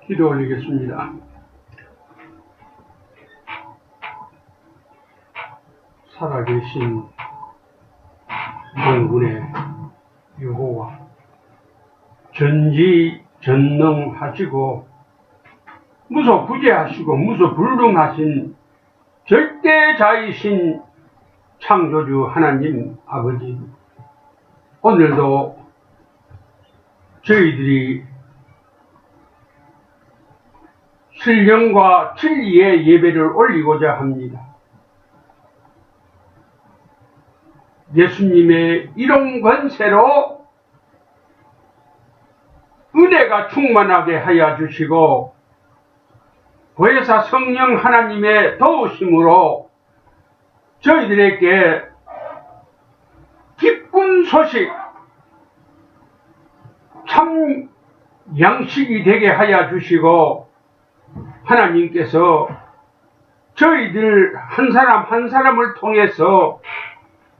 기도 올리겠습니다. 살아계신 영군의 여호와, 전지전능하시고 무소부재하시고 무소불능하신 절대자이신 창조주 하나님 아버지, 오늘도 저희들이 신령과 진리의 예배를 올리고자 합니다. 예수님의 이런 권세로 은혜가 충만하게 하여 주시고 보혜사 성령 하나님의 도우심으로 저희들에게 기쁜 소식, 참 양식이 되게 하여 주시고, 하나님께서 저희들 한 사람 한 사람을 통해서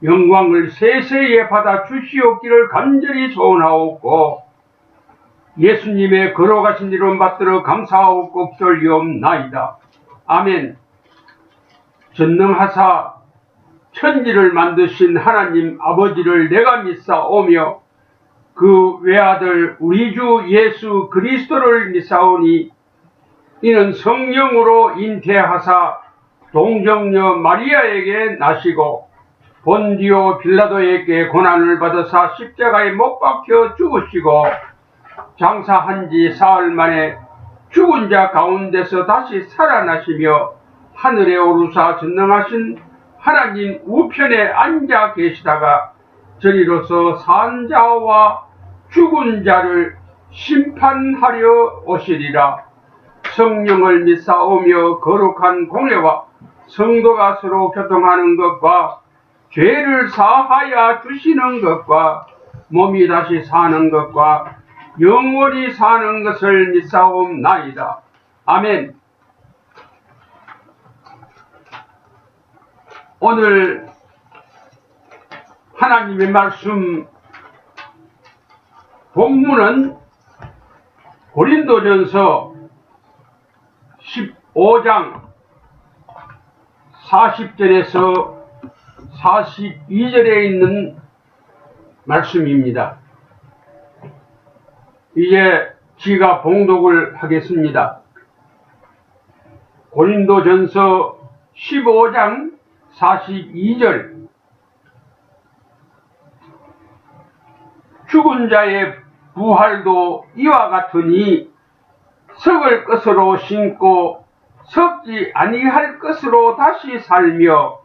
영광을 세세히 받아 주시옵기를 간절히 소원하옵고, 예수님의 걸어가신 이름 받들어 감사하옵고 기도리옵나이다. 아멘. 전능하사 천지를 만드신 하나님 아버지를 내가 믿사오며 그 외아들 우리 주 예수 그리스도를 믿사오니 이는 성령으로 잉태하사 동정녀 마리아에게 나시고 본디오 빌라도에게 고난을 받으사 십자가에 못 박혀 죽으시고 장사한 지 사흘 만에 죽은 자 가운데서 다시 살아나시며 하늘에 오르사 전능하신 하나님 우편에 앉아 계시다가 저리로서 산 자와 죽은 자를 심판하려 오시리라. 성령을 믿사오며 거룩한 공회와 성도가 서로 교통하는 것과 죄를 사하여 주시는 것과 몸이 다시 사는 것과 영원히 사는 것을 믿사옵나이다. 아멘. 오늘 하나님의 말씀 본문은 고린도전서 15장 40절에서 42절에 있는 말씀입니다. 이제 제가 봉독을 하겠습니다. 고린도전서 15장 42절. 죽은 자의 부활도 이와 같으니 썩을 것으로 신고 썩지 아니할 것으로 다시 살며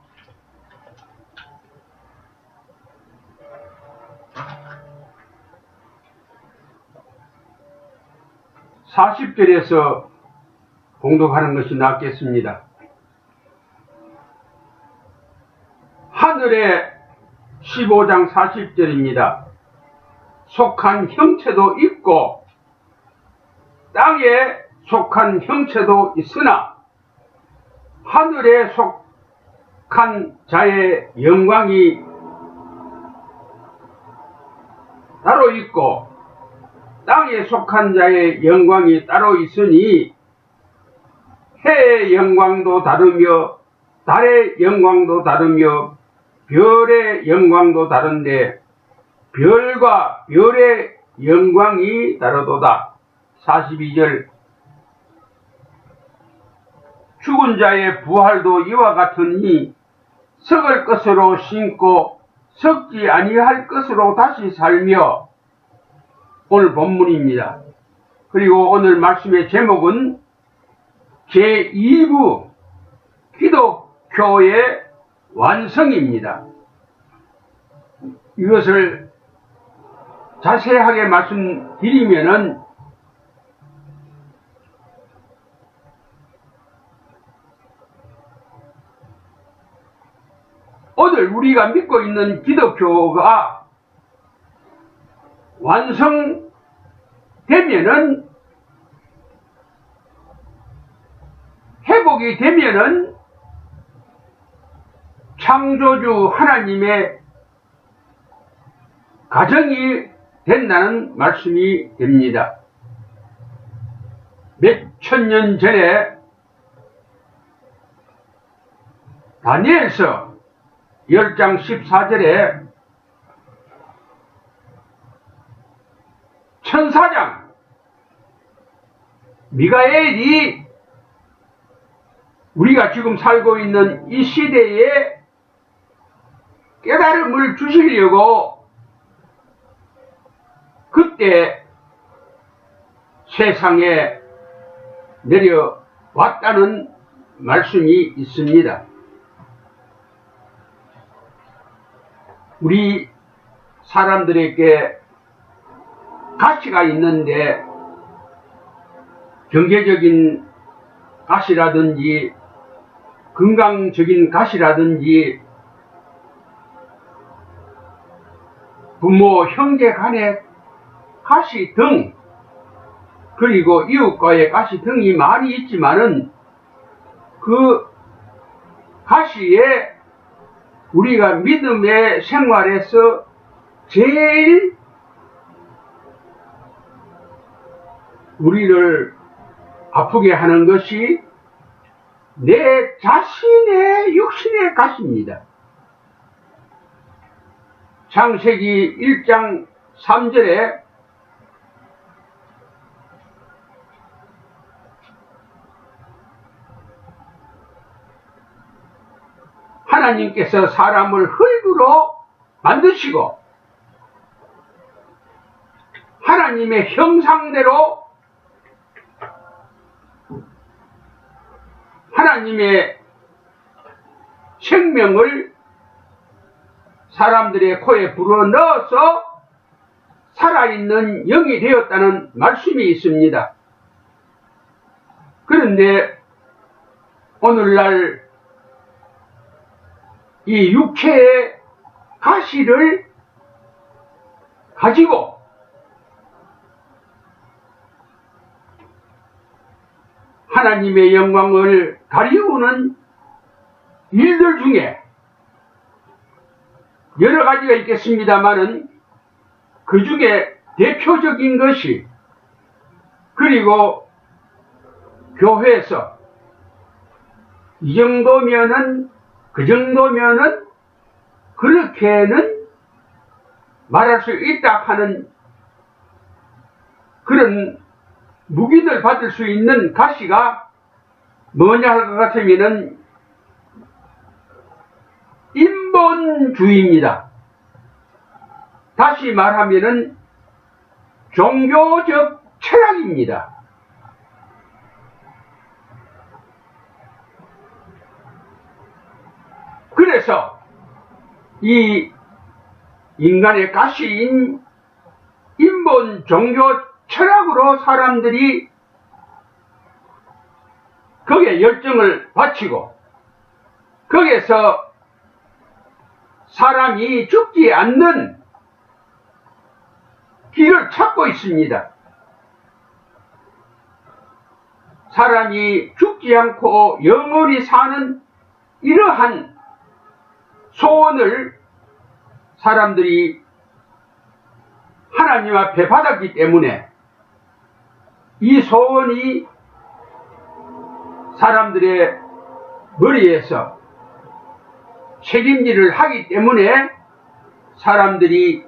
(40절에서) 봉독하는 것이 낫겠습니다. 하늘에 15장 40절입니다. 속한 형체도 있고 땅에 속한 형체도 있으나 하늘에 속한 자의 영광이 따로 있고 땅에 속한 자의 영광이 따로 있으니 해의 영광도 다르며 달의 영광도 다르며 별의 영광도 다른데 별과 별의 영광이 다르도다. 42절. 죽은 자의 부활도 이와 같으니 썩을 것으로 신고 썩지 아니할 것으로 다시 살며, 오늘 본문입니다. 그리고 오늘 말씀의 제목은 제2부 기독교의 완성입니다. 이것을 자세하게 말씀드리면은 오늘 우리가 믿고 있는 기독교가 완성되면은, 회복이 되면은 창조주 하나님의 가정이 된다는 말씀이 됩니다. 몇천 년 전에 다니엘서 10장 14절에 천사장 미가엘이 우리가 지금 살고 있는 이 시대에 깨달음을 주시려고 그때 세상에 내려왔다는 말씀이 있습니다. 우리 사람들에게 가치가 있는데 경제적인 가치라든지 건강적인 가치라든지 부모, 형제 간의 가치 등 그리고 이웃과의 가치 등이 많이 있지만은 그 가치에 우리가 믿음의 생활에서 제일 우리를 아프게 하는 것이 내 자신의 육신의 가치입니다. 창세기 1장 3절에 하나님께서 사람을 흙으로 만드시고 하나님의 형상대로 하나님의 생명을 사람들의 코에 불어넣어서 살아있는 영이 되었다는 말씀이 있습니다. 그런데 오늘날 이 육체의 가시를 가지고 하나님의 영광을 가리우는 일들 중에 여러 가지가 있겠습니다만은 그 중에 대표적인 것이 그리고 교회에서 이 정도면은 그 정도면은 그렇게는 말할 수 있다 하는 그런 묵인을 받을 수 있는 가시가 뭐냐 할 것 같으면은 인본주의입니다. 다시 말하면은 종교적 철학입니다. 그래서 이 인간의 가시인 인본 종교 철학으로 사람들이 거기에 열정을 바치고 거기에서 사람이 죽지 않는 길을 찾고 있습니다. 사람이 죽지 않고 영원히 사는 이러한 소원을 사람들이 하나님 앞에 받았기 때문에 이 소원이 사람들의 머리에서 책임질을 하기 때문에 사람들이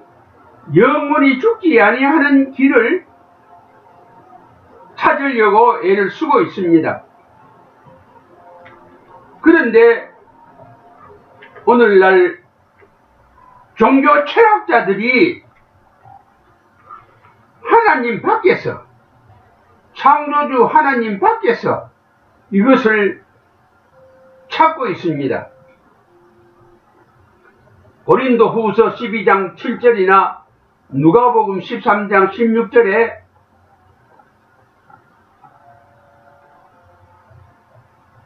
영원히 죽지 아니하는 길을 찾으려고 애를 쓰고 있습니다. 그런데 오늘날 종교 철학자들이 하나님 밖에서 창조주 하나님 밖에서 이것을 찾고 있습니다. 고린도 후서 12장 7절이나 누가복음 13장 16절에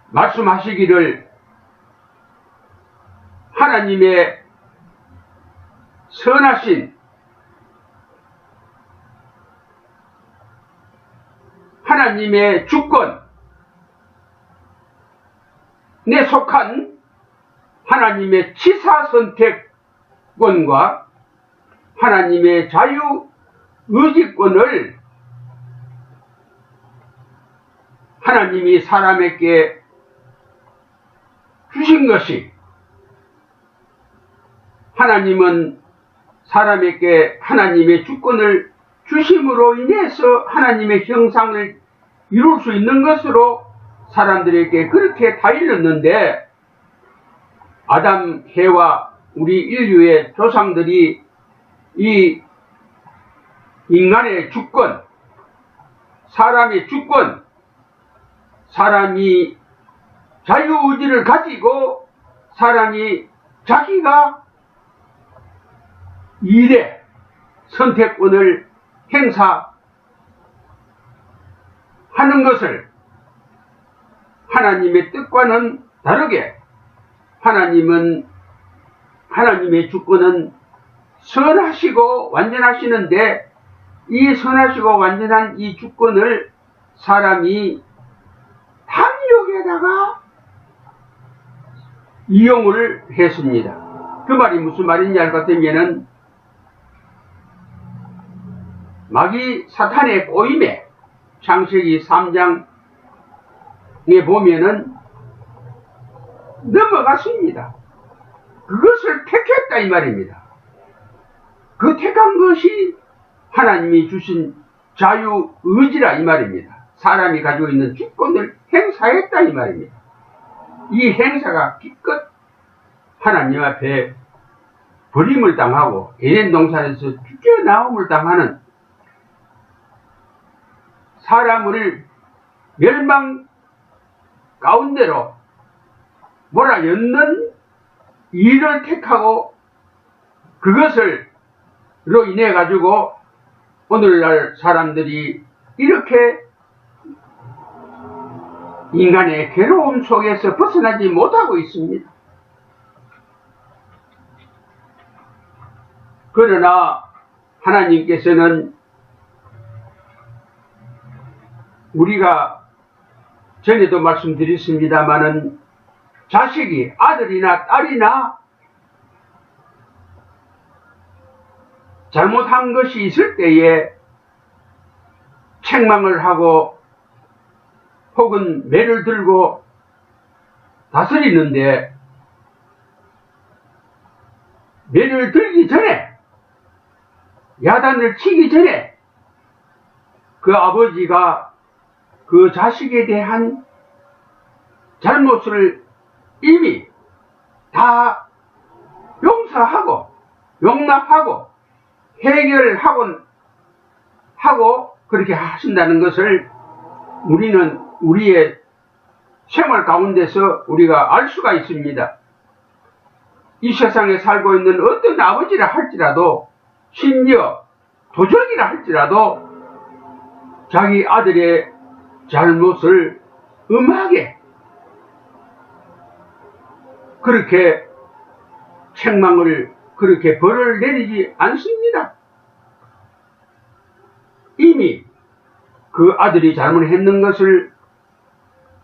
말씀하시기를 하나님의 선하신 하나님의 주권에 속한 하나님의 치사선택권과 하나님의 자유의지권을 하나님이 사람에게 주신 것이, 하나님은 사람에게 하나님의 주권을 주심으로 인해서 하나님의 형상을 이룰 수 있는 것으로 사람들에게 그렇게 다 일렀는데, 아담, 해와 우리 인류의 조상들이 이 인간의 주권, 사람의 주권, 사람이 자유의지를 가지고 사람이 자기가 일의 선택권을 행사하는 것을 하나님의 뜻과는 다르게, 하나님의 주권은 선하시고 완전하시는데, 이 선하시고 완전한 이 주권을 사람이 탐욕에다가 이용을 했습니다. 그 말이 무슨 말인지 알 것 같으면은, 마귀 사탄의 꼬임에 창세기 3장에 보면은 넘어갔습니다. 그것을 택했다 이 말입니다. 그 택한 것이 하나님이 주신 자유의지라 이 말입니다. 사람이 가지고 있는 주권을 행사했다 이 말입니다. 이 행사가 기껏 하나님 앞에 버림을 당하고 에덴 동산에서 쫓겨나옴을 당하는 사람을 멸망 가운데로 몰아넣는 일을 택하고, 그것을로 인해 가지고 오늘날 사람들이 이렇게 인간의 괴로움 속에서 벗어나지 못하고 있습니다. 그러나 하나님께서는 우리가 전에도 말씀드렸습니다마는 자식이 아들이나 딸이나 잘못한 것이 있을 때에 책망을 하고 혹은 매를 들고 다스리는데, 매를 들기 전에, 야단을 치기 전에 그 아버지가 그 자식에 대한 잘못을 이미 다 용서하고 용납하고 해결하고 그렇게 하신다는 것을 우리는 우리의 생활 가운데서 우리가 알 수가 있습니다. 이 세상에 살고 있는 어떤 아버지라 할지라도, 심지어 도적이라 할지라도 자기 아들의 잘못을 엄하게 그렇게 책망을, 그렇게 벌을 내리지 않습니다. 이미 그 아들이 잘못했는 것을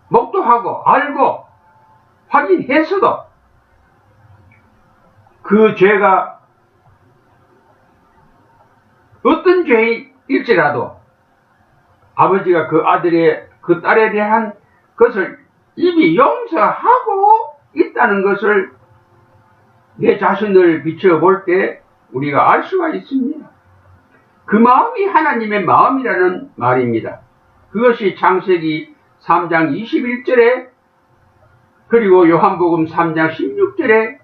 목도하고 알고 확인해서도 그 죄가 어떤 죄일지라도 아버지가 그 아들의, 그 딸에 대한 것을 이미 용서하고 있다는 것을 내 자신을 비춰볼 때 우리가 알 수가 있습니다. 그 마음이 하나님의 마음이라는 말입니다. 그것이 창세기 3장 21절에 그리고 요한복음 3장 16절에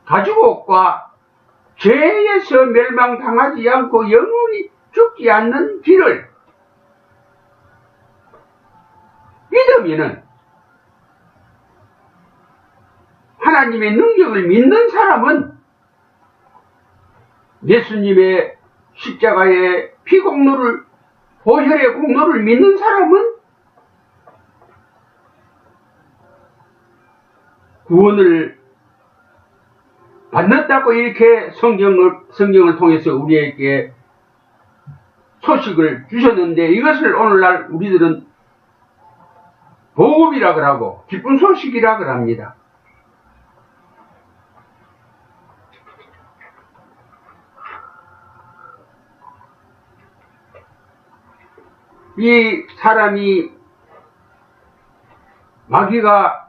가죽옷과 죄에서 멸망당하지 않고 영원히 죽지 않는 길을 믿으면은, 하나님의 능력을 믿는 사람은 예수님의 십자가의 피공로를, 보혈의 공로를 믿는 사람은 구원을 받는다고 이렇게 성경을 통해서 우리에게 소식을 주셨는데, 이것을 오늘날 우리들은 복음이라 그러고 기쁜 소식이라 그럽니다. 이 사람이 마귀가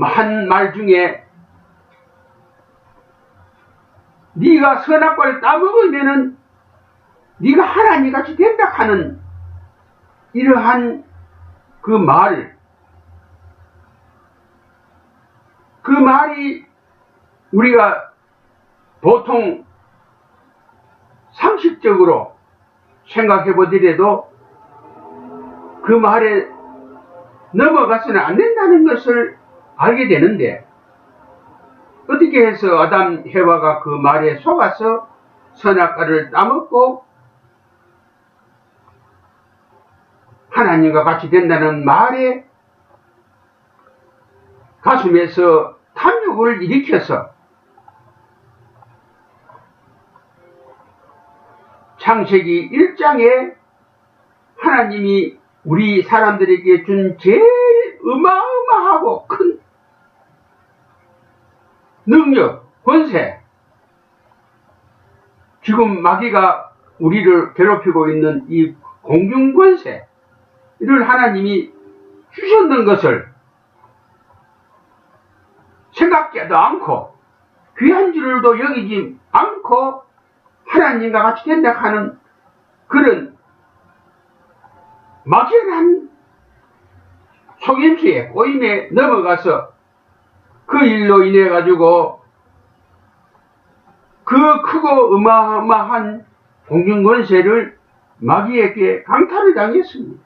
한 말 중에 네가 선악과를 따먹으면은 네가 하나님같이 된다 하는 이러한 그 말이 우리가 보통 상식적으로 생각해 보더라도 그 말에 넘어가서는 안 된다는 것을 알게 되는데, 어떻게 해서 아담 해와가 그 말에 속아서 선악과를 따먹고 하나님과 같이 된다는 말에 가슴에서 탐욕을 일으켜서 창세기 1장에 하나님이 우리 사람들에게 준 제일 어마어마하고 큰 능력, 권세, 지금 마귀가 우리를 괴롭히고 있는 이 공중권세를 하나님이 주셨는 것을 생각지도 않고 귀한 줄도 여기지 않고 하나님과 같이 된다 하는 그런 막연한 속임수에 꼬임에 넘어가서 그 일로 인해 가지고 그 크고 어마어마한 공중권세를 마귀에게 강탈을 당했습니다.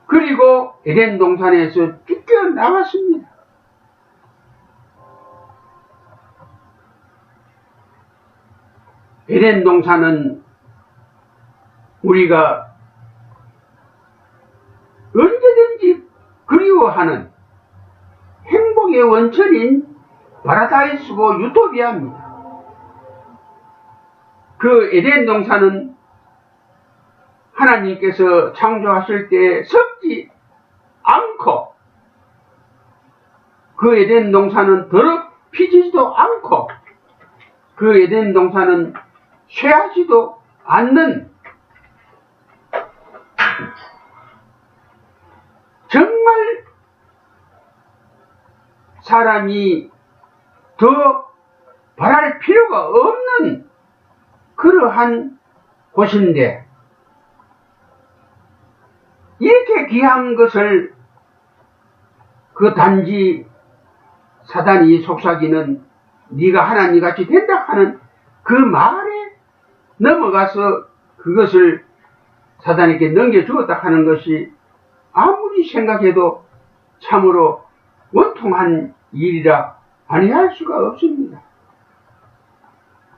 그리고 에덴 동산에서 쫓겨나왔습니다. 에덴 동산은 우리가 언제든지 그리워하는 행복의 원천인 파라다이스고 유토피아입니다. 그 에덴 동산은 하나님께서 창조하실 때 썩지 않고, 그 에덴 동산은 더럽히지도 않고, 그 에덴 동산은 쇠하지도 않는 정말 사람이 더 바랄 필요가 없는 그러한 곳인데, 이렇게 귀한 것을 그 단지 사단이 속삭이는 네가 하나님같이 된다 하는 그 말에 넘어가서 그것을 사단에게 넘겨주었다 하는 것이 아무리 생각해도 참으로 원통한 일이라 아니할 수가 없습니다.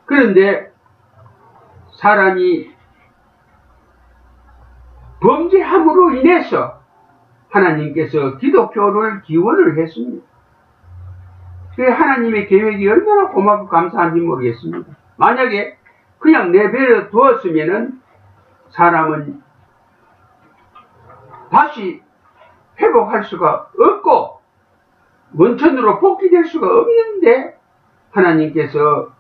그런데 사람이 범죄함으로 인해서 하나님께서 기독교를 기원을 했습니다. 하나님의 계획이 얼마나 고맙고 감사한지 모르겠습니다. 만약에 그냥 내버려 두었으면은 사람은 다시 회복할 수가 없고 원천으로 복귀될 수가 없는데, 하나님께서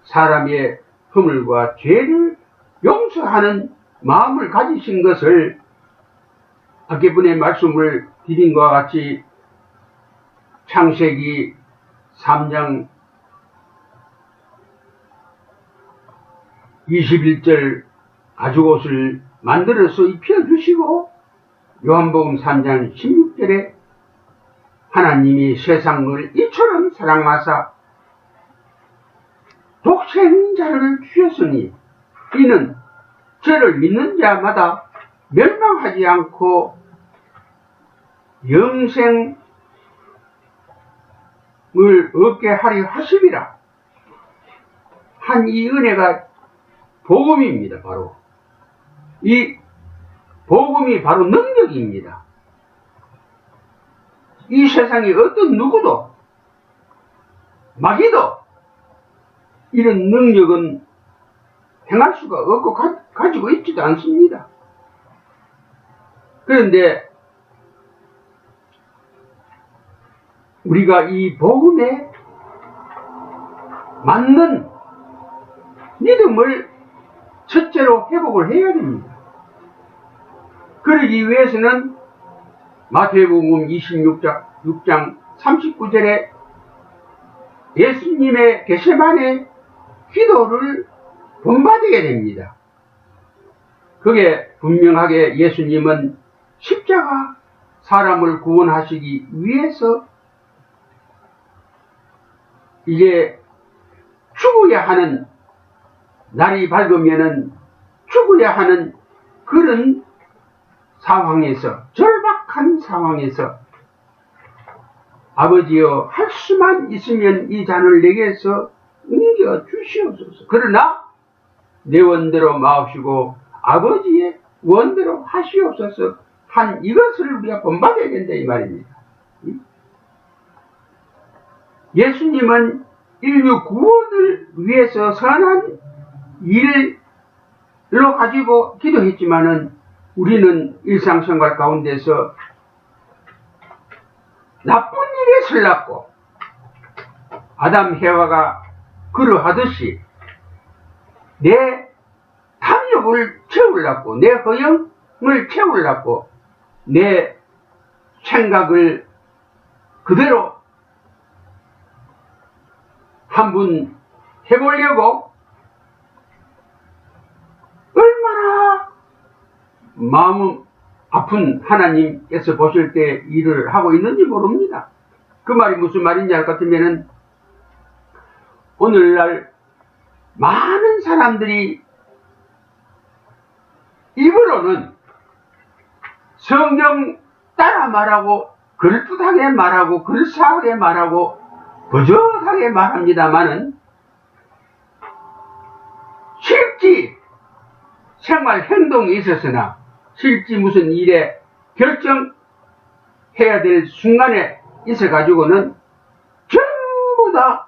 사람의 허물과 죄를 용서하는 마음을 가지신 것을 아까분의 말씀을 드린 것과 같이 창세기 3장 21절 가죽옷을 만들어서 입혀주시고, 요한복음 3장 16절에 하나님이 세상을 이처럼 사랑하사 독생자를 주셨으니 이는 저를 믿는 자마다 멸망하지 않고 영생을 얻게 하려 하심이라 한 이 은혜가 복음입니다. 바로 이 복음이 바로 능력입니다. 이 세상에 어떤 누구도 마귀도 이런 능력은 행할 수가 없고 가지고 있지도 않습니다. 그런데 우리가 이 복음에 맞는 믿음을 첫째로 회복을 해야 됩니다. 그러기 위해서는 마태복음 26장 39절에 예수님의 겟세마네 기도를 본받아야 됩니다. 그게 분명하게 예수님은 십자가 사람을 구원하시기 위해서 이제 죽어야 하는 날이 밝으면은 죽어야 하는 그런 상황에서, 절박한 상황에서 아버지여 할 수만 있으면 이 잔을 내게서 옮겨 주시옵소서. 그러나 내 원대로 마옵시고 아버지의 원대로 하시옵소서 한 이것을 우리가 본받아야 된다 이 말입니다. 예수님은 인류 구원을 위해서 선한 일로 가지고 기도했지만은 우리는 일상생활 가운데서 나쁜 일에 설났고 아담 해와가 그러하듯이 내 탐욕을 채우려고, 내 허영을 채우려고 내 생각을 그대로 한번 해보려고 얼마나 마음 아픈 하나님께서 보실 때 일을 하고 있는지 모릅니다. 그 말이 무슨 말인지 알 것 같으면은 오늘날 많은 사람들이 입으로는 성경 따라 말하고 그럴듯하게 말하고 그럴싸하게 말하고 버젓하게 말합니다마는 실제 생활 행동에 있어서나 실제 무슨 일에 결정해야 될 순간에 있어 가지고는 전부 다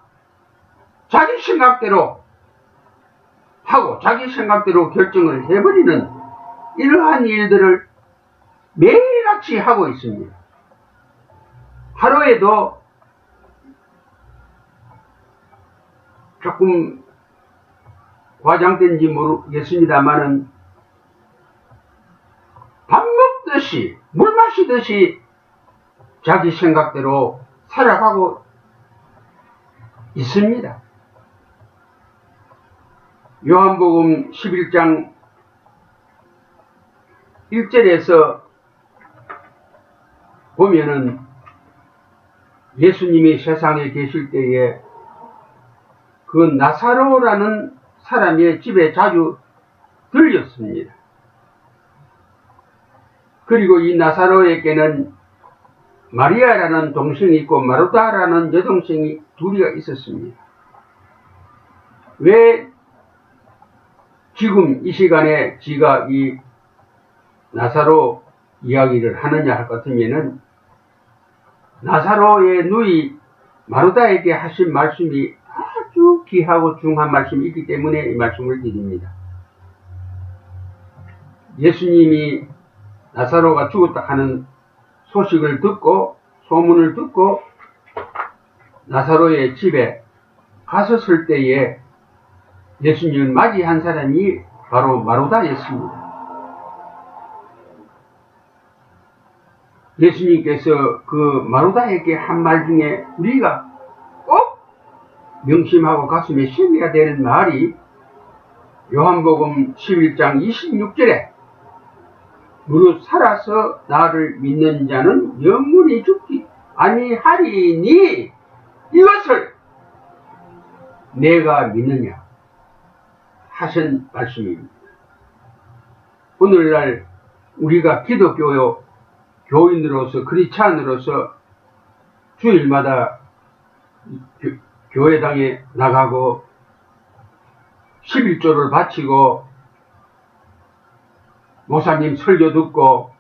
자기 생각대로 하고 자기 생각대로 결정을 해버리는 이러한 일들을 매일같이 하고 있습니다. 하루에도 조금 과장된지 모르겠습니다만은 밥 먹듯이 물 마시듯이 자기 생각대로 살아가고 있습니다. 요한복음 11장 1절에서 보면은 예수님이 세상에 계실 때에 그 나사로라는 사람의 집에 자주 들렸습니다. 그리고 이 나사로에게는 마리아라는 동생이 있고 마르다라는 여동생이 둘이가 있었습니다. 왜 지금 이 시간에 지가 이 나사로 이야기를 하느냐 할 것 같으면은 나사로의 누이 마르다에게 하신 말씀이 아주 귀하고 중요한 말씀이 있기 때문에 이 말씀을 드립니다. 예수님이 나사로가 죽었다 하는 소식을 듣고 소문을 듣고 나사로의 집에 갔었을 때에 예수님을 맞이한 사람이 바로 마르다였습니다. 예수님께서 그 마르다에게 한 말 중에 우리가 꼭 명심하고 가슴에 새겨야 되는 말이 요한복음 11장 26절에 무릇 살아서 나를 믿는 자는 영원히 죽지 아니하리니 이것을 내가 믿느냐 하신 말씀입니다. 오늘날 우리가 기독교 교인으로서 크리스찬으로서 주일마다 교회당에 나가고 11조를 바치고 목사님 설교 듣고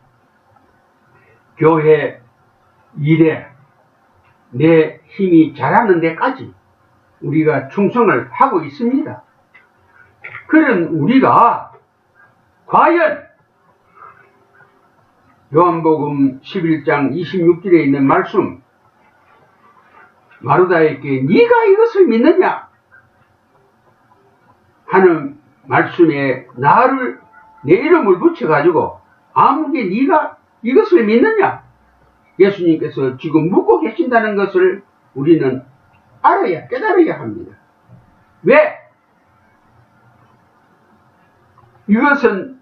교회 일에 내 힘이 자라는 데까지 우리가 충성을 하고 있습니다. 그런 우리가 과연 요한복음 11장 26절에 있는 말씀 마르다에게 네가 이것을 믿느냐 하는 말씀에 내 이름을 붙여가지고 아무게 네가 이것을 믿느냐? 예수님께서 지금 묻고 계신다는 것을 우리는 알아야, 깨달아야 합니다. 왜? 이것은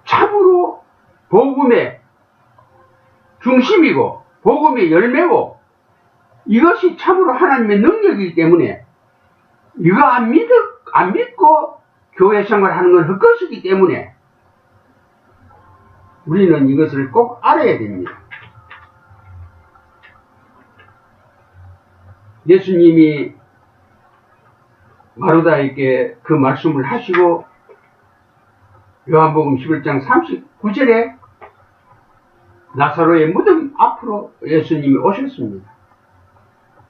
참으로 복음의 중심이고 복음의 열매고 이것이 참으로 하나님의 능력이기 때문에 이거 안 믿고 교회 생활하는 건 헛것이기 때문에 우리는 이것을 꼭 알아야 됩니다. 예수님이 마르다에게 그 말씀을 하시고 요한복음 11장 39절에 나사로의 무덤 앞으로 예수님이 오셨습니다.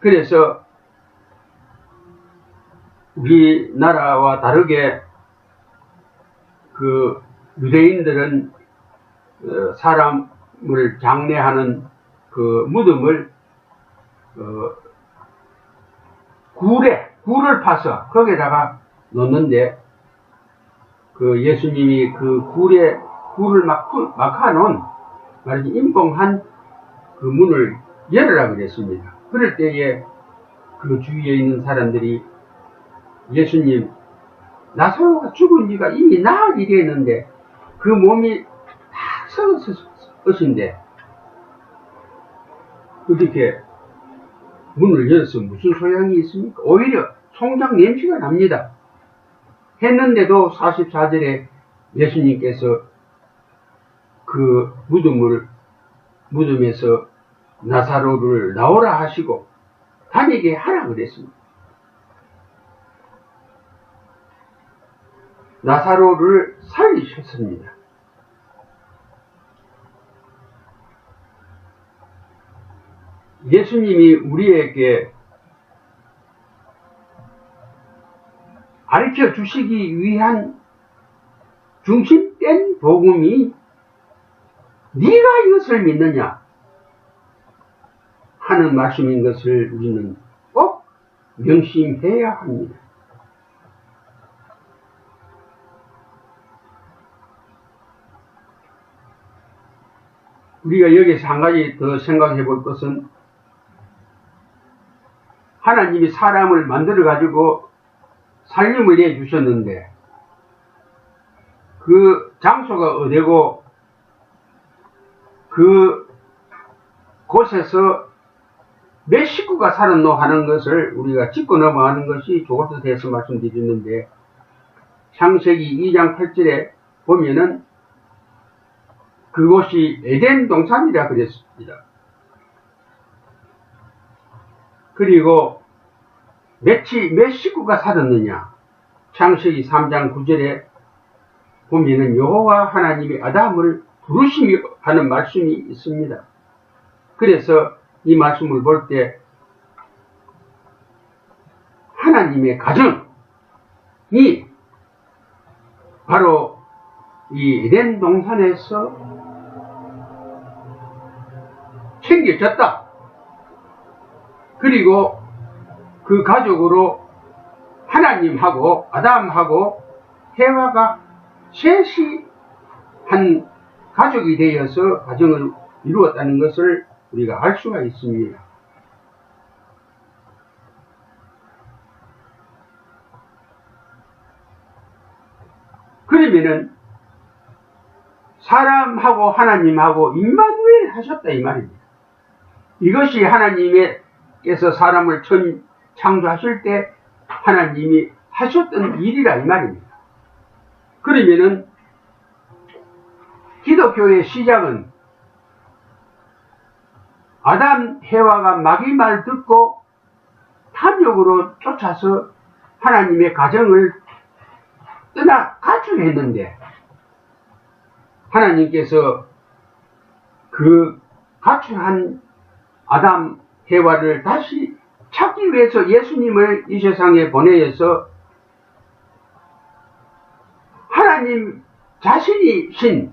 그래서 우리나라와 다르게 그 유대인들은 사람을 장례하는 그 무덤을 굴을 파서 거기다가 놓는데 그 예수님이 그 굴을 막 하놓은 말하지 임봉한 그 문을 열으라 그랬습니다. 그럴 때에 그 주위에 있는 사람들이 예수님 나사로가 죽은 지가 이미 나흘 이랬는데 그 몸이 다 썩었으신데 그렇게 문을 열어서 무슨 소용이 있습니까? 오히려 송장 냄새가 납니다. 했는데도 44절에 예수님께서 그 무덤에서 나사로를 나오라 하시고 다니게 하라 그랬습니다. 나사로를 살리셨습니다. 예수님이 우리에게 가르쳐 주시기 위한 중심된 복음이 네가 이것을 믿느냐 하는 말씀인 것을 우리는 꼭 명심해야 합니다. 우리가 여기서 한 가지 더 생각해 볼 것은 하나님이 사람을 만들어 가지고 살림을 내 주셨는데 그 장소가 어디고 그 곳에서 몇 식구가 살았노 하는 것을 우리가 짚고 넘어가는 것이 좋을 듯 해서 말씀드렸는데 창세기 2장 8절에 보면은 그곳이 에덴 동산이라 그랬습니다. 그리고 몇 식구가 살았느냐? 창세기 3장 9절에 보면은 여호와 하나님이 아담을 부르시며 하는 말씀이 있습니다. 그래서 이 말씀을 볼 때 하나님의 가정이 바로 이 에덴 동산에서 챙겨졌다. 그리고 그 가족으로 하나님하고 아담하고 해와가 셋이 한 가족이 되어서 가정을 이루었다는 것을 우리가 알 수가 있습니다. 그러면은 사람하고 하나님하고 임마누엘 하셨다 이 말입니다. 이것이 하나님께서 사람을 처음 창조하실 때 하나님이 하셨던 일이라 이 말입니다. 그러면은 기독교의 시작은 아담, 해와가 마귀 말 듣고 탐욕으로 쫓아서 하나님의 가정을 떠나 가출했는데 하나님께서 그 가출한 아담, 해와를 다시 찾기 위해서 예수님을 이 세상에 보내서 하나님 자신이신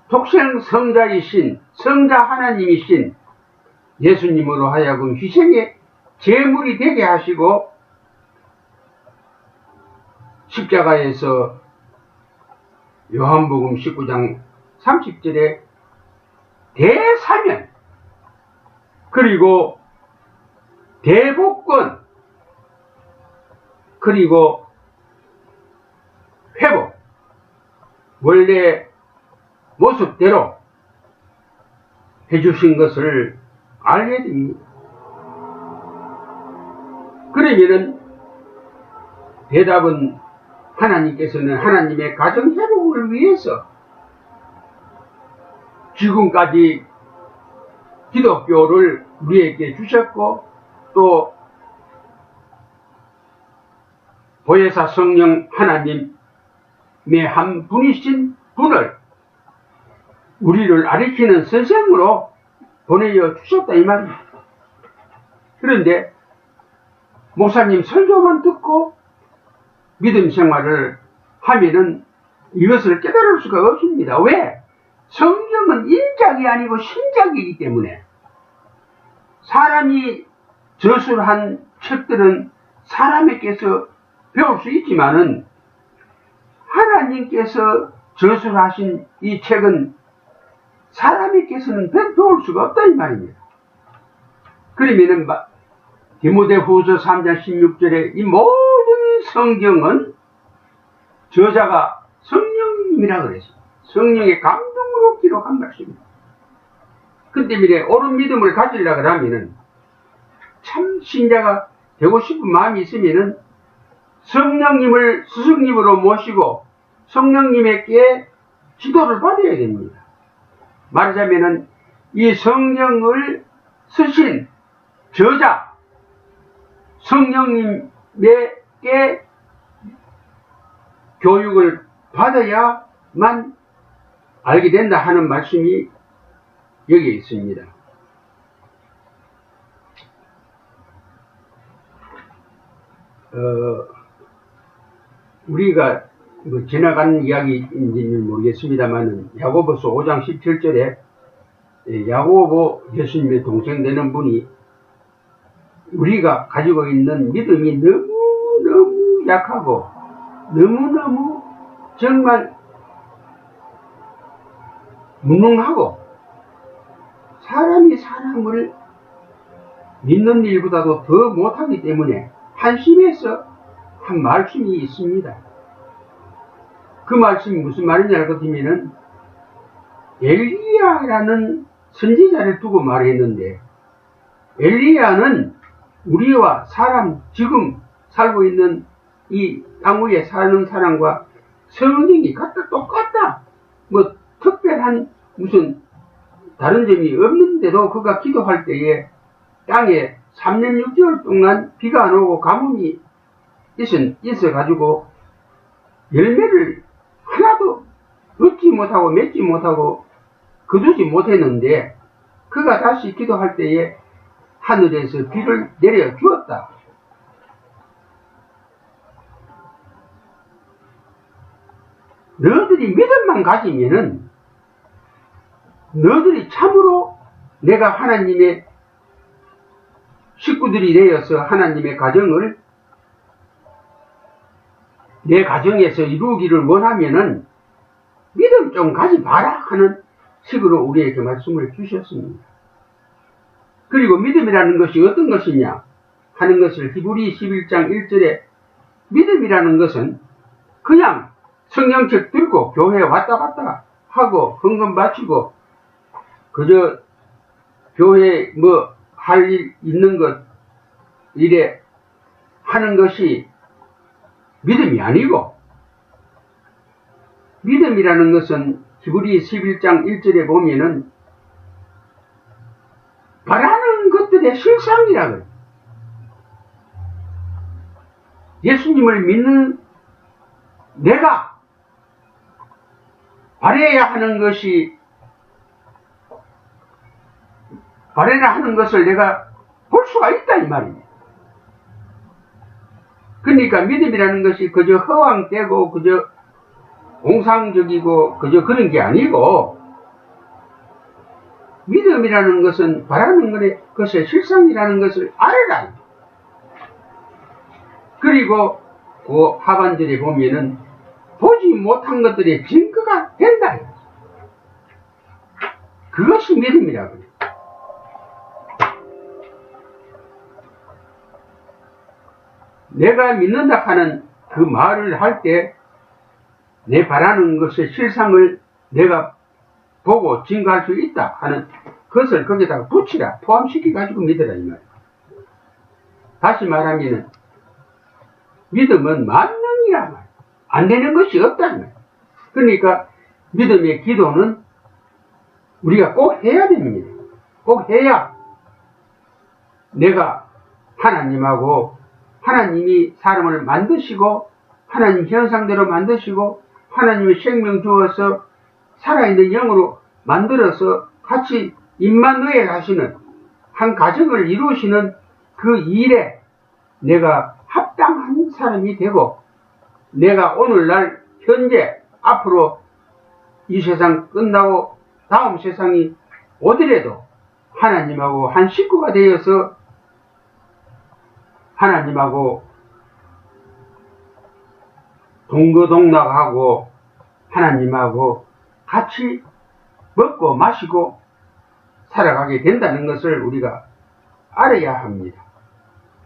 독생 성자이신 성자 하나님이신 예수님으로 하여금 희생의 제물이 되게 하시고 십자가에서 요한복음 19장 30절에 대사면, 그리고 대복권, 그리고 회복, 원래 모습대로 해주신 것을 알게 됩니다. 그러면은 대답은 하나님께서는 하나님의 가정 회복을 위해서 지금까지 기독교를 우리에게 주셨고, 또 보혜사 성령 하나님의 한 분이신 분을 우리를 가리키는 선생으로 보내어 주셨다 이 말입니다. 그런데 목사님 설교만 듣고 믿음 생활을 하면은 이것을 깨달을 수가 없습니다. 왜? 성경은 인작이 아니고 신작이기 때문에. 사람이 저술한 책들은 사람에게서 배울 수 있지만은 하나님께서 저술하신 이 책은 사람에게서는 배울 수가 없다 이 말입니다. 그러면은 디모데후서 3장 16절에 이 모든 성경은 저자가 성령님이라 그랬습니다. 성령의 감동으로 기록한 말씀입니다. 근데 미래 옳은 믿음을 가지려고 하면은 참 신자가 되고 싶은 마음이 있으면은 성령님을 스승님으로 모시고 성령님에게 지도를 받아야 됩니다. 말하자면은 이 성령을 쓰신 저자 성령님에게 교육을 받아야만 알게 된다 하는 말씀이 여기에 있습니다. 우리가 지나간 이야기인지는 모르겠습니다만 야고보서 5장 17절에 야고보 예수님의 동생 되는 분이 우리가 가지고 있는 믿음이 너무너무 약하고 너무너무 정말 무능하고 사람이 사람을 믿는 일보다도 더 못하기 때문에 한심해서 한 말씀이 있습니다. 그 말씀이 무슨 말이냐고 하면은 엘리야라는 선지자를 두고 말했는데, 엘리야는 우리와 사람, 지금 살고 있는 이 땅 위에 사는 사람과 성격이 똑같다. 뭐 특별한 무슨 다른 점이 없는데도 그가 기도할 때에 땅에 3년 6개월 동안 비가 안 오고 가뭄이 있어가지고 열매를 하나도 얻지 못하고 맺지 못하고 거두지 못했는데, 그가 다시 기도할 때에 하늘에서 비를 내려 주었다. 너희들이 믿음만 가지면은 너희들이 참으로 내가 하나님의 식구들이 되어서 하나님의 가정을 내 가정에서 이루기를 원하면은 믿음 좀 가지 마라 하는 식으로 우리에게 말씀을 주셨습니다. 그리고 믿음이라는 것이 어떤 것이냐 하는 것을 히브리 11장 1절에 믿음이라는 것은 그냥 성경책 들고 교회에 왔다 갔다 하고 헌금 바치고 그저 교회에 뭐 할 일 있는 것 이래 하는 것이 믿음이 아니고, 믿음이라는 것은 히브리 11장 1절에 보면은 바라는 것들의 실상이라고요. 예수님을 믿는 내가 바라야 하는 것이, 바라야 하는 것을 내가 볼 수가 있다 이 말입니다. 그러니까 믿음이라는 것이 그저 허황되고 그저 공상적이고 그저 그런 게 아니고, 믿음이라는 것은 바라는 것의 실상이라는 것을 알아라. 그리고 그 하반절에 보면은 보지 못한 것들의 증거 그것이 믿음이라고요. 내가 믿는다 하는 그 말을 할 때 내 바라는 것의 실상을 내가 보고 증거할 수 있다 하는 것을 거기다가 붙이라, 포함시켜가지고 믿으라 이 말이에요. 다시 말하면 믿음은 만능이란 말이에요. 안 되는 것이 없다는 말이에요. 그러니까 믿음의 기도는 우리가 꼭 해야 됩니다. 꼭 해야 내가 하나님하고, 하나님이 사람을 만드시고 하나님 형상대로 만드시고 하나님의 생명 주어서 살아있는 영으로 만들어서 같이 임마누엘 하시는 한 가정을 이루시는 그 일에 내가 합당한 사람이 되고, 내가 오늘날 현재 앞으로 이 세상 끝나고 다음 세상이 오더라도 하나님하고 한 식구가 되어서 하나님하고 동거동락하고 하나님하고 같이 먹고 마시고 살아가게 된다는 것을 우리가 알아야 합니다.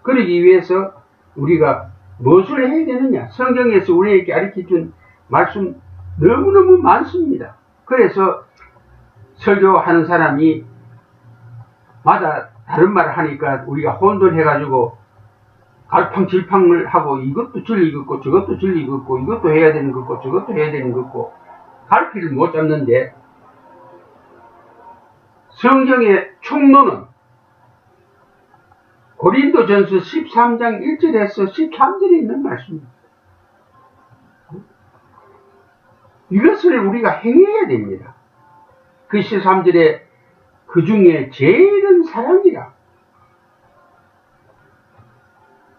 그러기 위해서 우리가 무엇을 해야 되느냐? 성경에서 우리에게 가르쳐준 말씀 너무너무 많습니다. 그래서 설교하는 사람이 마다 다른 말을 하니까 우리가 혼돈해가지고 갈팡질팡을 하고 이것도 진리 같고 저것도 진리 같고 이것도 해야 되는 것고 저것도 해야 되는 것고 갈피를 못 잡는데, 성경의 총론은 고린도전서 13장 1절에서 13절에 있는 말씀입니다. 이것을 우리가 행해야 됩니다. 그 13절에 그 중에 제일은 사랑이라.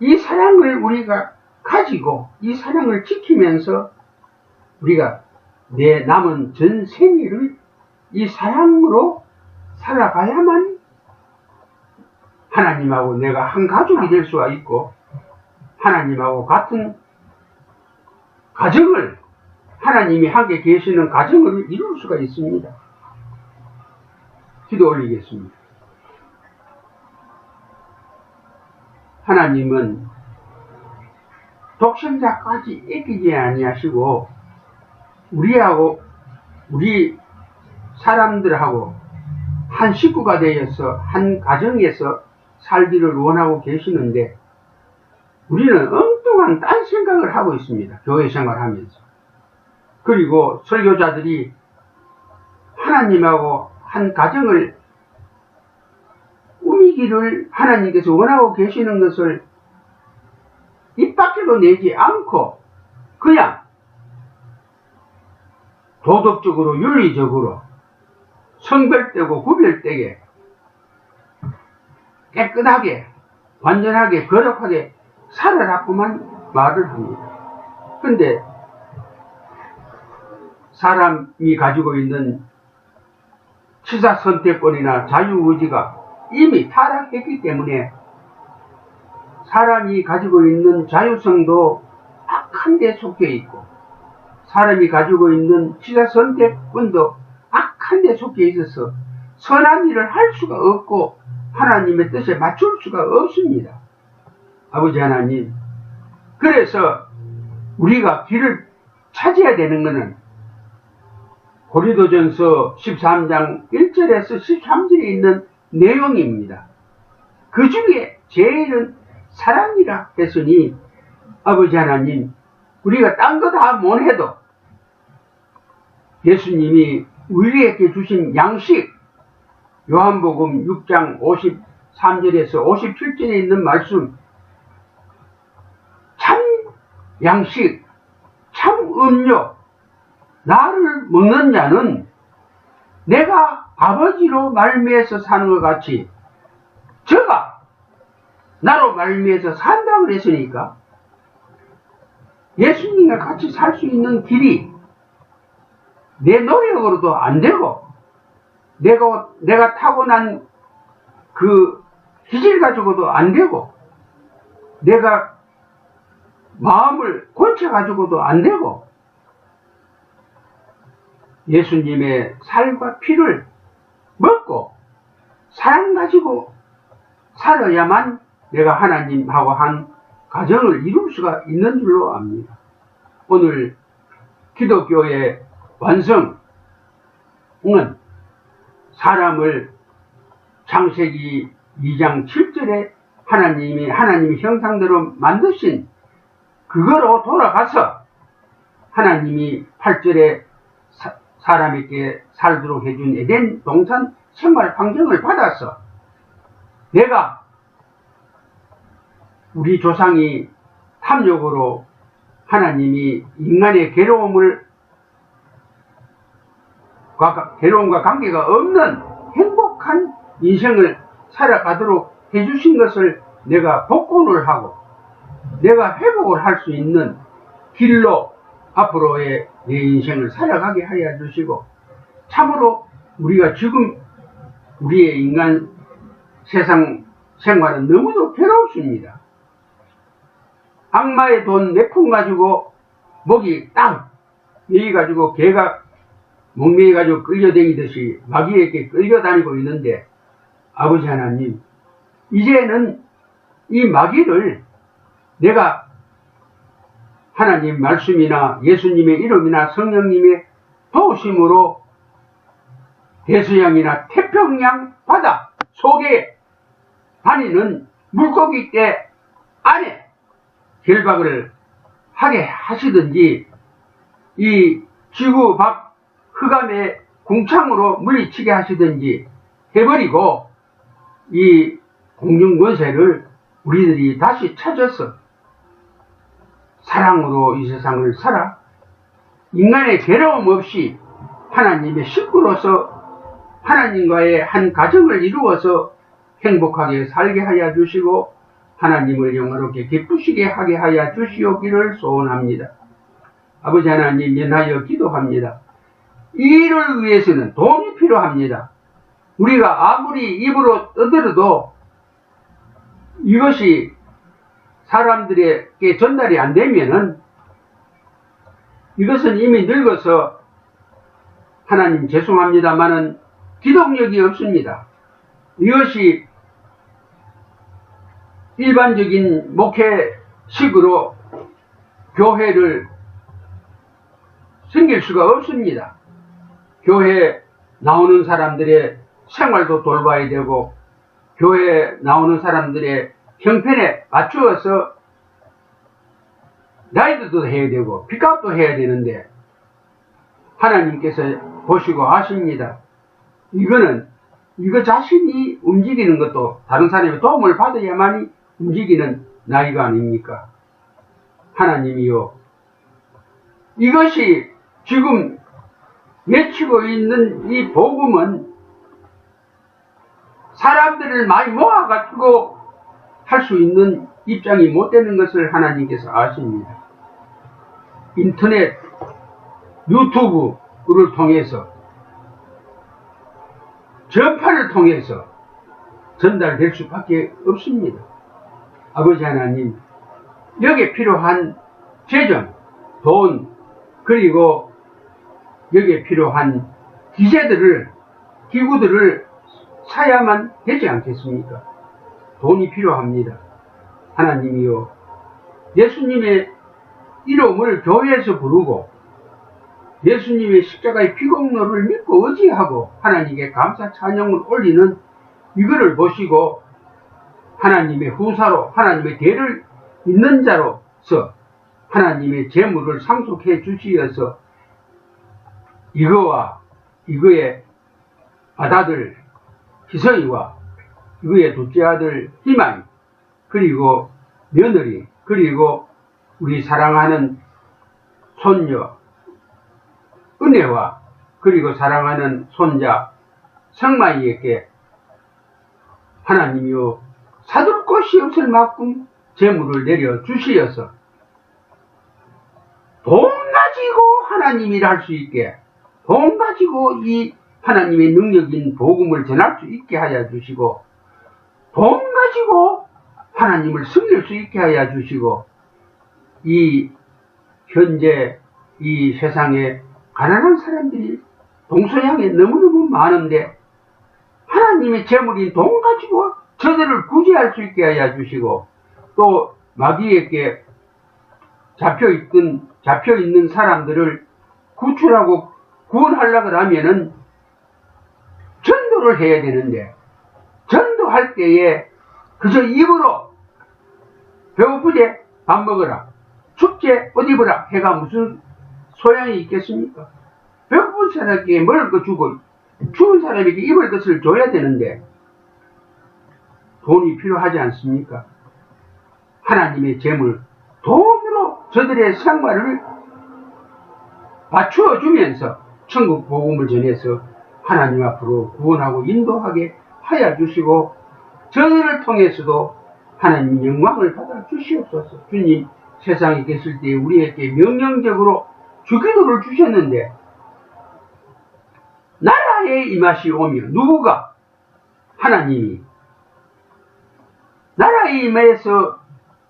이 사랑을 우리가 가지고 이 사랑을 지키면서 우리가 내 남은 전 생일을 이 사랑으로 살아가야만 하나님하고 내가 한 가족이 될 수가 있고, 하나님하고 같은 가정을, 하나님이 함께 계시는 가정을 이룰 수가 있습니다. 기도 올리겠습니다. 하나님은 독생자까지 애끼지 아니하시고 우리하고 우리 사람들하고 한 식구가 되어서 한 가정에서 살기를 원하고 계시는데, 우리는 엉뚱한 딴 생각을 하고 있습니다. 교회 생활하면서. 그리고 설교자들이 하나님하고 한 가정을 꾸미기를 하나님께서 원하고 계시는 것을 입 밖으로 내지 않고 그냥 도덕적으로 윤리적으로 성별되고 구별되게 깨끗하게 완전하게 거룩하게 살아라고만 말을 합니다. 근데 사람이 가지고 있는 취사 선택권이나 자유의지가 이미 타락했기 때문에 사람이 가지고 있는 자유성도 악한 데 속해 있고, 사람이 가지고 있는 취사 선택권도 악한 데 속해 있어서 선한 일을 할 수가 없고 하나님의 뜻에 맞출 수가 없습니다. 아버지 하나님, 그래서 우리가 길을 찾아야 되는 것은 고린도전서 13장 1절에서 13절에 있는 내용입니다. 그 중에 제일은 사랑이라 했으니, 아버지 하나님, 우리가 딴 거 다 못해도 예수님이 우리에게 주신 양식, 요한복음 6장 53절에서 57절에 있는 말씀, 참 양식, 참 음료, 나를 먹는 자는 내가 아버지로 말미에서 사는 것 같이 저가 나로 말미에서 산다고 그랬으니까, 예수님과 같이 살 수 있는 길이 내 노력으로도 안 되고, 내가 타고난 그 기질 가지고도 안 되고, 내가 마음을 고쳐 가지고도 안 되고, 예수님의 살과 피를 먹고 사랑 가지고 살아야만 내가 하나님하고 한 가정을 이룰 수가 있는 줄로 압니다. 오늘 기독교의 완성은 사람을 창세기 2장 7절에 하나님이 형상대로 만드신 그거로 돌아가서 하나님이 8절에 사람에게 살도록 해준 에덴 동산 생활 환경을 받아서 내가 우리 조상이 탐욕으로 하나님이 인간의 괴로움과 관계가 없는 행복한 인생을 살아가도록 해주신 것을 내가 복권을 하고 내가 회복을 할 수 있는 길로 앞으로의 내 인생을 살아가게 하여 주시고, 참으로 우리가 지금 우리의 인간 세상 생활은 너무도 괴롭습니다. 악마의 돈 몇 푼 가지고 목이 딱 메이가지고 개가 목매이가지고 끌려다니듯이 마귀에게 끌려다니고 있는데, 아버지 하나님, 이제는 이 마귀를 내가 하나님 말씀이나 예수님의 이름이나 성령님의 도우심으로 대서양이나 태평양 바다 속에 다니는 물고기 떼 안에 결박을 하게 하시든지, 이 지구 밖 흑암의 궁창으로 물리치게 하시든지 해버리고, 이 공중권세를 우리들이 다시 찾아서 사랑으로 이 세상을 살아 인간의 괴로움 없이 하나님의 식구로서 하나님과의 한 가정을 이루어서 행복하게 살게 하여 주시고 하나님을 영화롭게 기쁘시게 하게 하여 주시옵기를 소원합니다. 아버지 하나님, 면하여 기도합니다. 이 일을 위해서는 돈이 필요합니다. 우리가 아무리 입으로 떠들어도 이것이 사람들에게 전달이 안 되면은 이것은 이미 늙어서 하나님 죄송합니다마는 기동력이 없습니다. 이것이 일반적인 목회식으로 교회를 생길 수가 없습니다. 교회에 나오는 사람들의 생활도 돌봐야 되고 교회에 나오는 사람들의 형편에 맞추어서 라이드도 해야 되고 픽업도 해야 되는데, 하나님께서 보시고 아십니다. 이거 자신이 움직이는 것도 다른 사람의 도움을 받아야만이 움직이는 나이가 아닙니까? 하나님이요, 이것이 지금 외치고 있는 이 복음은 사람들을 많이 모아가지고 할 수 있는 입장이 못 되는 것을 하나님께서 아십니다. 인터넷, 유튜브를 통해서, 전파를 통해서 전달될 수밖에 없습니다. 아버지 하나님, 여기에 필요한 재정, 돈, 그리고 여기에 필요한 기구들을 사야만 되지 않겠습니까? 돈이 필요합니다. 하나님이요, 예수님의 이름을 교회에서 부르고 예수님의 십자가의 피공로를 믿고 의지하고 하나님께 감사 찬양을 올리는 이거를 보시고 하나님의 후사로, 하나님의 대를 잇는 자로서 하나님의 재물을 상속해 주시어서 이거와 이거의 맏아들 희성이와 이거의 둘째 아들 희망이, 그리고 며느리, 그리고 우리 사랑하는 손녀 은혜와 그리고 사랑하는 손자 성마이에게 하나님이요, 사둘 곳이 없을 만큼 재물을 내려 주시어서 돈 가지고 하나님 일할 수 있게, 돈 가지고 이 하나님의 능력인 복음을 전할 수 있게 하여 주시고, 돈 가지고 하나님을 섬길 수 있게 하여 주시고, 이 현재 이 세상에 가난한 사람들이 동서양에 너무너무 많은데 하나님의 재물인 돈 가지고 저들을 구제할 수 있게 하여 주시고, 또 마귀에게 잡혀있는 사람들을 구출하고 구원하려고 하면은 전도를 해야 되는데, 전도할 때에 그저 입으로 배고프제 밥 먹어라, 춥제 옷 입어라 해가 무슨 소양이 있겠습니까? 배고픈 사람에게 먹을 거 주고 추운 사람에게 입을 것을 줘야 되는데 돈이 필요하지 않습니까? 하나님의 재물, 돈으로 저들의 생활을 맞추어 주면서 천국 복음을 전해서 하나님 앞으로 구원하고 인도하게 하여 주시고, 저들을 통해서도 하나님 영광을 받아 주시옵소서. 주님, 세상에 계실 때 우리에게 명령적으로 주기도를 주셨는데, 나라에 임하시 오며, 누구가? 하나님이 나라에 임해서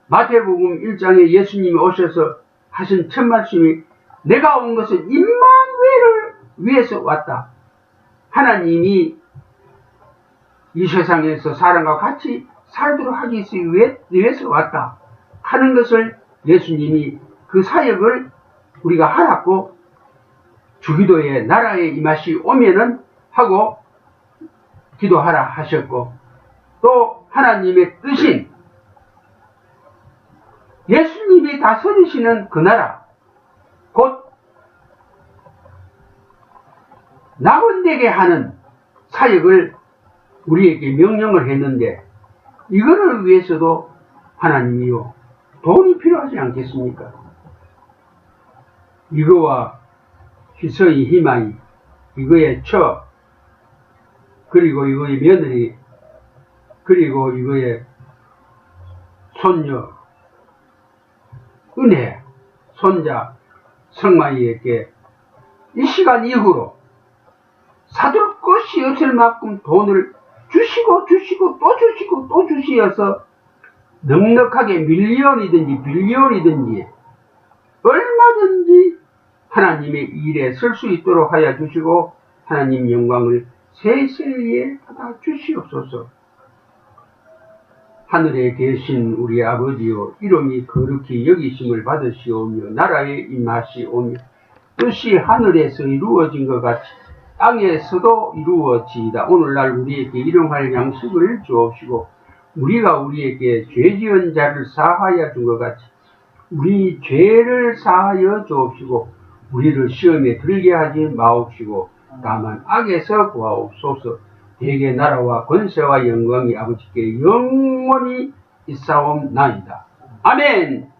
마태복음 1장에 예수님이 오셔서 하신 첫 말씀이, 내가 온 것은 임마누엘을 위해서 왔다. 하나님이 이 세상에서 사람과 같이 살도록 하기 위해서 왔다 하는 것을 예수님이 그 사역을 우리가 하라고 주기도에 나라에 임하시 오면은 하고 기도하라 하셨고, 또 하나님의 뜻인 예수님이 다스리시는 그 나라, 곧 낙원되게 하는 사역을 우리에게 명령을 했는데, 이거를 위해서도 하나님이요, 돈이 필요하지 않겠습니까? 이거와 희서이 희망이, 이거의 처, 그리고 이거의 며느리, 그리고 이거의 손녀, 은혜, 손자, 성마이에게 이 시간 이후로 사둘 것이 없을 만큼 돈을 주시고 또 주시어서 넉넉하게 밀리언이든지 빌리언이든지 얼마든지 하나님의 일에 쓸 수 있도록 하여 주시고, 하나님 영광을 세세에 받아 주시옵소서. 하늘에 계신 우리 아버지여, 이름이 거룩히 여기심을 받으시오며 나라에 임하시오며 뜻이 하늘에서 이루어진 것 같이 땅에서도 이루어지이다. 오늘날 우리에게 일용할 양식을 주옵시고, 우리가 우리에게 죄 지은 자를 사하여 준 것 같이 우리 죄를 사하여 주옵시고, 우리를 시험에 들게 하지 마옵시고 다만 악에서 구하옵소서. 대개 나라와 권세와 영광이 아버지께 영원히 있사옵나이다. 아멘.